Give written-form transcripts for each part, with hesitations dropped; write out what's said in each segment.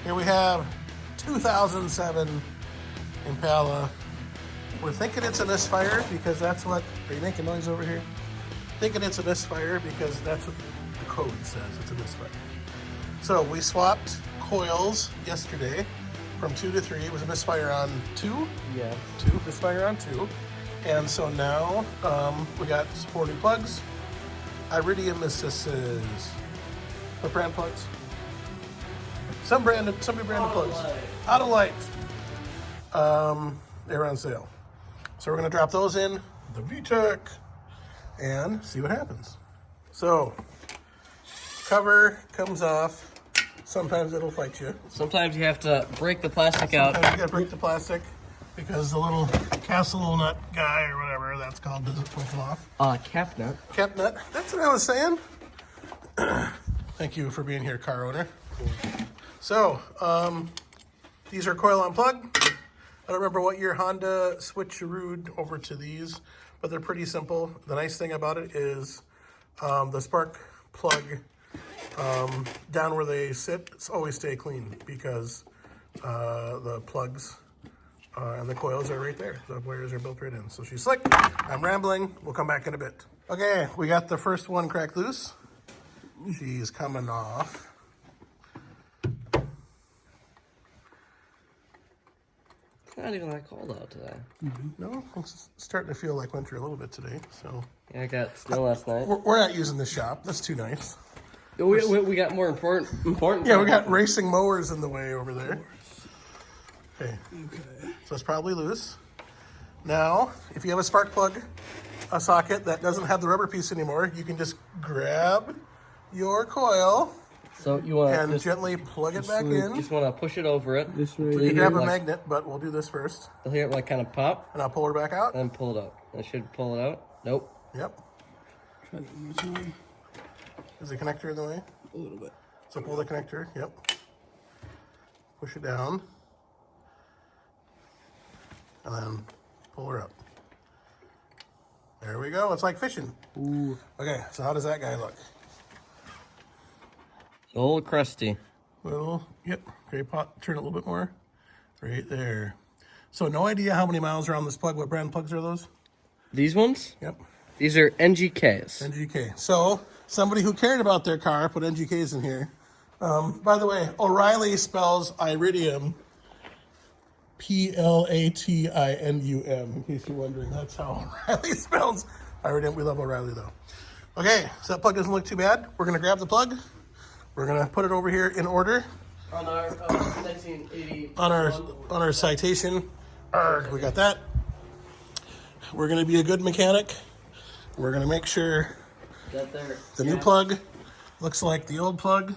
Here we have 2007 Impala. We're thinking it's a Misfire because that's what, are you making noise over here? Thinking it's a Misfire because that's what the code says, it's a Misfire. So we swapped coils yesterday from 2 to 3. It was a Misfire on 2? Yeah. 2, Misfire on 2. And so now we got 4 new plugs. Iridium assists. What brand plugs? Some branded plugs. Out of light. They're on sale. So we're gonna drop those in the VTEC and see what happens. So, cover comes off. Sometimes it'll fight you. Sometimes you have to break the plastic out. Sometimes you gotta break the plastic because the little castle nut guy or whatever that's called doesn't come off. Cap nut. Cap nut. That's what I was saying. Thank you for being here, car owner. Cool. So, these are coil on plug. I don't remember what year Honda switcherooed over to these, but they're pretty simple. The nice thing about it is the spark plug down where they sit, always stay clean because the plugs and the coils are right there. The wires are built right in. So she's slick. I'm rambling. We'll come back in a bit. Okay, we got the first one cracked loose. She's coming off. It's not even that cold out today. No, it's starting to feel like winter a little bit today. So Yeah, I got snow last night. we're not using the shop. That's too nice. We got more important. Yeah, we got racing mowers in the way over there. Okay. So it's probably loose. Now, if you have a spark plug, a socket that doesn't have the rubber piece anymore, you can just grab your coil So you want and to gently plug it back in. just want to push it over it. This way. You can grab a magnet, but we'll do this first. You'll hear it like kind of pop, And I'll pull her back out. and then pull it out. It should pull it out. Nope. Yep. Try that one more time. Is the connector in the way? A little bit. So pull the connector. Yep. Push it down. And then pull her up. There we go. It's like fishing. Ooh. Okay, so how does that guy look? It's a little crusty. Little, yep. Okay, turn it a little bit more. Right there. So no idea how many miles are on this plug. What brand plugs are those? These ones? Yep. These are NGKs. NGK. So somebody who cared about their car put NGKs in here. By the way, O'Reilly spells iridium Platinum, in case you're wondering. That's how O'Reilly spells iridium. We love O'Reilly though. Okay, so that plug doesn't look too bad. We're gonna grab the plug. We're gonna put it over here in order. On our 1980. On our citation. We got that. We're gonna be a good mechanic. We're gonna make sure the new plug looks like the old plug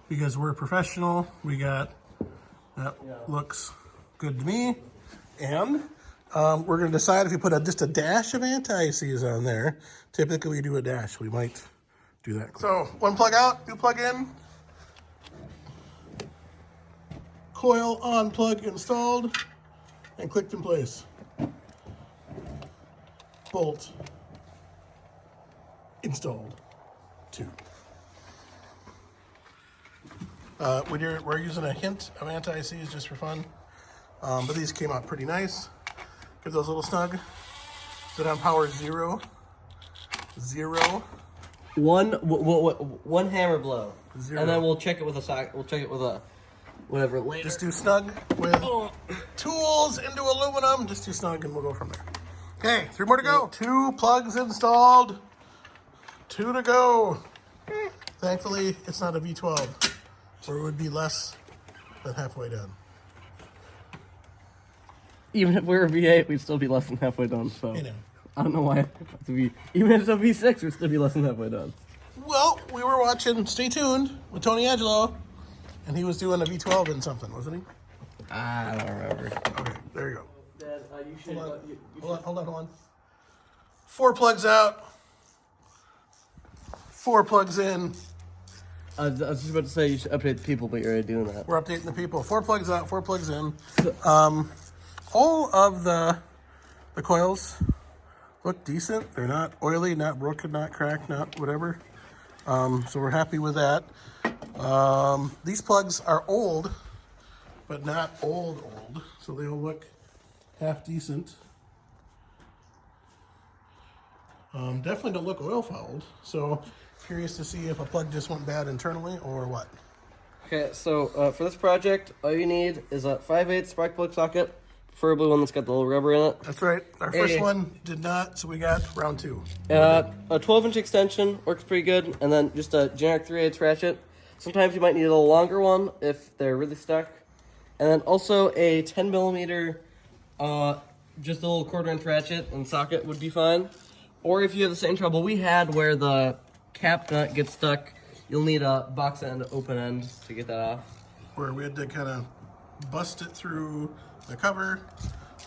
because we're professional. We got that looks good to me. And we're gonna decide if we put just a dash of anti-seize on there. Typically we do a dash. We might do that. So one plug out, new plug in. Coil on, plug installed, and clicked in place. Bolt installed. 2. We're using a hint of anti-seize just for fun, but these came out pretty nice. Give those a little snug. Is it on power 0? 0. One hammer blow. 0. And then we'll check it with a sock. We'll check it with a whatever later. Just do snug with tools into aluminum. Just do snug and we'll go from there. Okay, 3 more to go. 2 plugs installed. 2 to go. Thankfully, it's not a V12, or it would be less than halfway done. Even if we were a V8, we'd still be less than halfway done. So You know. I don't know why. Even if it's a V6, we'd still be less than halfway done. Well, we were watching Stay Tuned with Tony Angelo, and he was doing a V12 in something, wasn't he? I don't remember. Okay, there you go. Dad, you should. Hold on. 4 plugs out. 4 plugs in. I was just about to say you should update the people, but you're already doing that. We're updating the people. 4 plugs out, 4 plugs in. All of the coils look decent. They're not oily, not broken, not cracked, not whatever. So we're happy with that. These plugs are old but not old. So they'll look half decent. Definitely don't look oil fouled. So curious to see if a plug just went bad internally or what. Okay, so for this project, all you need is a 5/8 spark plug socket, preferably one that's got the little rubber in it. That's right. Our first one did not, so we got round 2. A 12-inch extension works pretty good, and then just a generic 3/8 ratchet. Sometimes you might need a little longer one if they're really stuck. And then also a 10mm, just a little 1/4-inch ratchet and socket would be fine. Or if you have the same trouble we had where the cap nut gets stuck, you'll need a box end open end to get that off. Where we had to kind of bust it through the cover.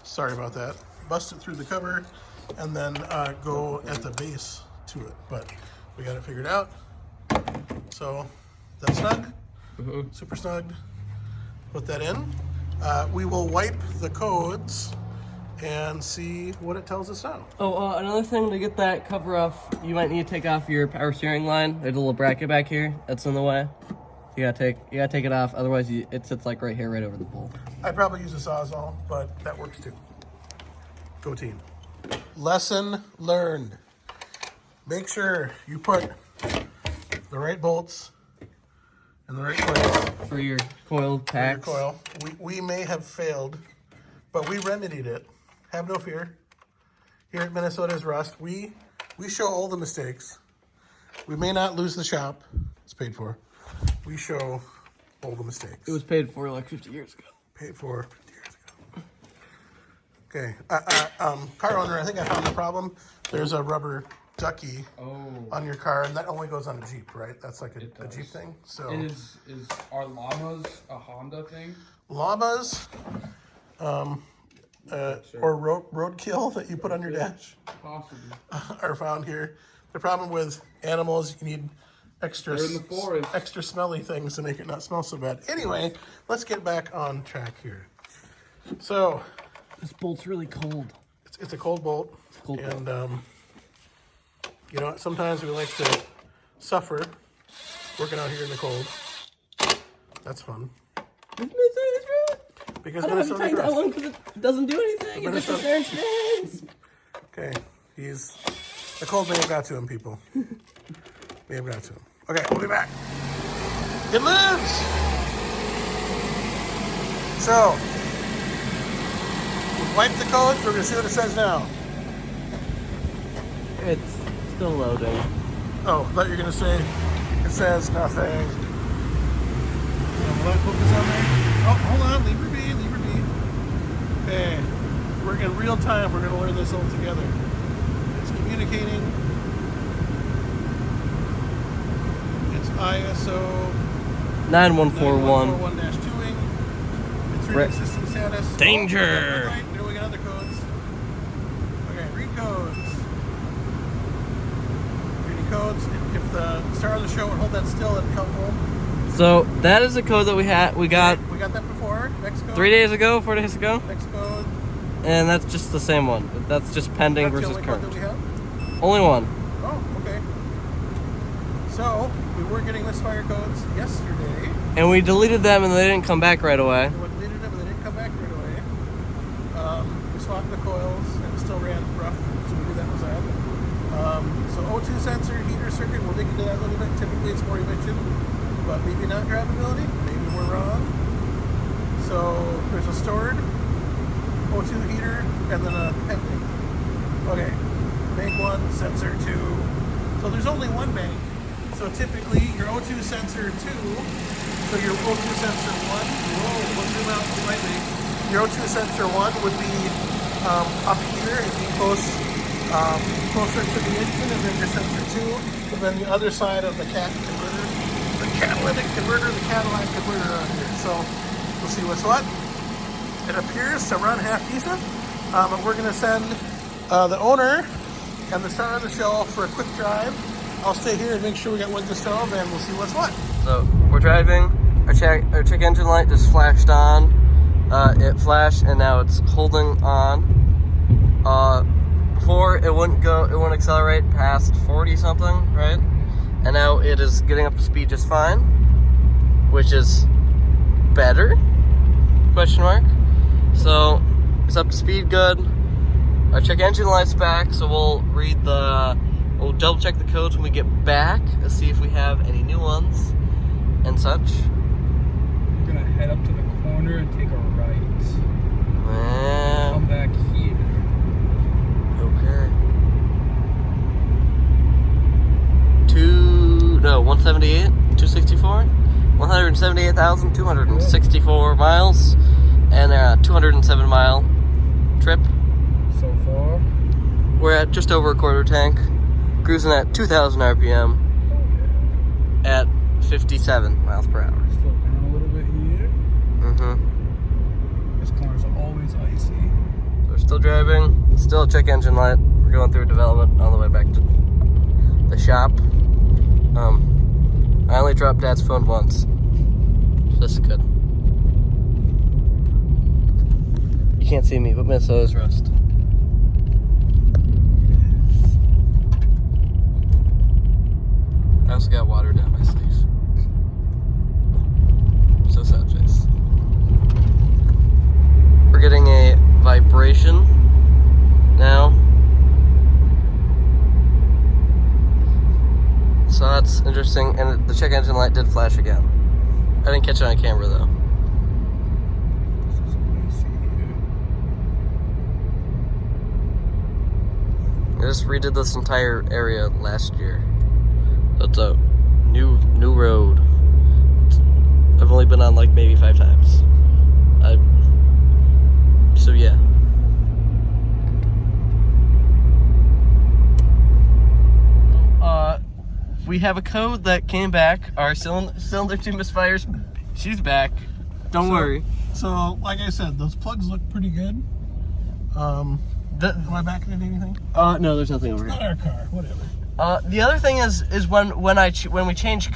Sorry about that. Bust it through the cover and then go at the base to it. But we got it figured out. So that's snug. Super snug. Put that in. We will wipe the codes and see what it tells us now. Oh, another thing to get that cover off, you might need to take off your power steering line. There's a little bracket back here that's in the way. You gotta take it off, otherwise it sits like right here, right over the bowl. I'd probably use a Sawzall, but that works too. Go team. Lesson learned. Make sure you put the right bolts in the right place. For your coil packs. For your coil. We may have failed, but we remedied it. Have no fear. Here at Minnesota's Rust, we show all the mistakes. We may not lose the shop. It's paid for. We show all the mistakes. It was paid for like 50 years ago. Paid for 50 years ago. Okay. Car owner, I think I found the problem. There's a rubber ducky on your car, and that only goes on a Jeep, right? That's like a Jeep thing. So Are llamas a Honda thing? llamas, or roadkill that you put on your dash, Possibly. are found here. The problem with animals, you need extra They're in the forest. extra smelly things to make it not smell so bad. Anyway, let's get back on track here. So This bolt's really cold. it's a cold bolt, and you know, sometimes we like to suffer working out here in the cold. That's fun. Because I don't have to Minnesota's take that Rust. one because it doesn't do anything. It just sits there and spins. Okay, the cold may have got to him, people. May have got to him. Okay, we'll be back. It lives! So, we've wiped the codes. We're going to see what it says now. It's still loading. Oh, I thought you were going to say it says nothing. Will that focus on there? Oh, hold on. Leave her be. Okay, we're in real time. We're going to learn this all together. It's communicating. It's ISO 9141. 9141-2ing. It's reading system status. Danger! Oh, right. We got other codes. Okay, read codes. Reading codes. If the star of the show would hold that still, it'd come home. So that is the code that we got. We got that before. Next code. 4 days ago. Next code. And that's just the same one. That's just pending That's the versus only code current. that we have? Only one. Oh, okay. So, we were getting Misfire codes yesterday. And we deleted them and they didn't come back right away. We deleted them and they didn't come back right away. We swapped the coils and it still ran rough, so we knew that was that. So O2 sensor, heater circuit, we'll dig into that a little bit. Typically it's more emission, but maybe not drivability. Maybe we're wrong. So there's a stored O2 heater and then a pending. Okay, bank 1, sensor 2. So there's only one bank. So typically your O2 sensor 2, so your O2 sensor 1, we'll zoom out slightly. Your O2 sensor 1 would be up here and be closer to the engine, and then your sensor 2, and then the other side of the cat converter, the catalytic converter, the Cadillac converter on here. So we'll see what's what. It appears to run half decent, but we're going to send the owner and the star of the show for a quick drive. I'll stay here and make sure we got wood to stove, and we'll see what's what. So we're driving. Our check engine light just flashed on. It flashed and now it's holding on. Before it wouldn't accelerate past 40 something, right? And now it is getting up to speed just fine, which is better. Question mark. So it's up to speed good. Our check engine light's back, so we'll we'll double check the codes when we get back to see if we have any new ones and such. We're gonna head up to the corner and take a right. Come back here. Okay. 178, 264, 178,264 miles, and a 207 mile trip. So far, We're at just over a quarter tank, cruising at 2,000 RPM at 57 miles per hour. slow down a little bit here. Mm-hmm. This corner's always icy. So we're still driving, still a check engine light. We're going through development on the way back to the shop. I only dropped Dad's phone once. So this is good. You can't see me, but Minnesota's rust. I also got water down my sleeve. So sad face. We're getting a vibration now. So that's interesting, and the check engine light did flash again. I didn't catch it on camera though. This is icy here. I just redid this entire area last year. So it's a new road. I've only been on like maybe 5 times. So yeah. We have a code that came back. Our cylinder 2 Misfires, she's back. Don't worry. So, like I said, those plugs look pretty good. Am I backing into anything? No, there's nothing over here. Not our car, whatever. The other thing is when I changed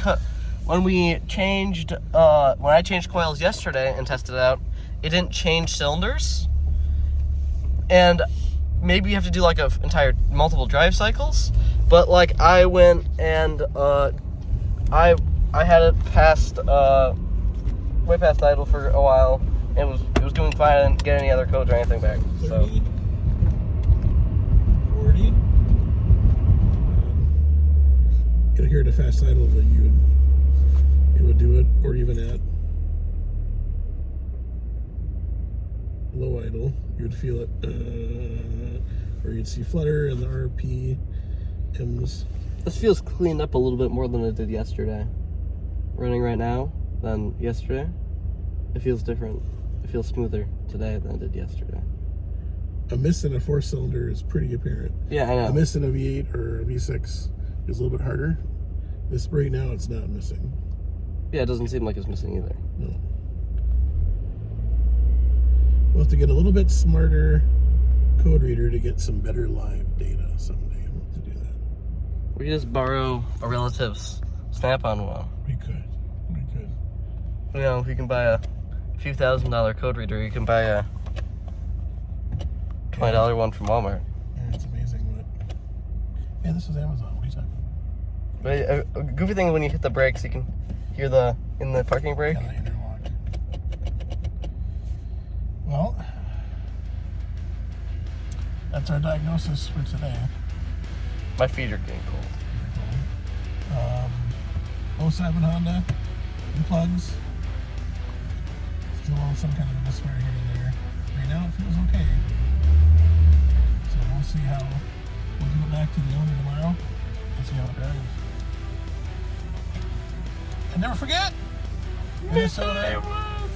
coils yesterday and tested it out, it didn't change cylinders. And maybe you have to do like multiple drive cycles. But like I went and I had it past way past idle for a while. And it was doing fine. I didn't get any other codes or anything back. 30, So 40. You'll hear the fast idle that you would do it, or even at low idle, you would feel it, or you'd see flutter, and the RP comes. this feels cleaned up a little bit more than it did yesterday. Running right now than yesterday. It feels different. It feels smoother today than it did yesterday. A miss in a 4-cylinder is pretty apparent. Yeah, I know. A miss in a V8 or a V6 is a little bit harder. This right now, it's not missing. Yeah, it doesn't seem like it's missing either. No. We'll have to get a little bit smarter code reader to get some better live data someday. We'll have to do that. We could just borrow a relative's Snap-on one. We could. You know, if you can buy a few $1,000 code reader, you can buy a $20 one from Walmart. Yeah, it's amazing what. Yeah, this was Amazon. What are you talking about? But a goofy thing when you hit the brakes, you can hear in the parking brake. Yeah, the interlock. Well, that's our diagnosis for today. My feet are getting cold. 07 Honda, new plugs. Still on some kind of a misfire here and there. Right now it feels okay. So we'll see how, we'll give it back to the owner tomorrow and see how it drives. And never forget, Minnesota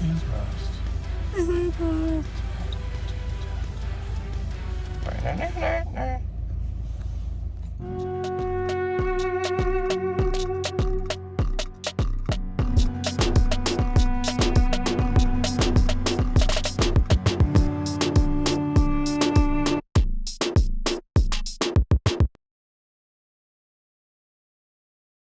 is rust.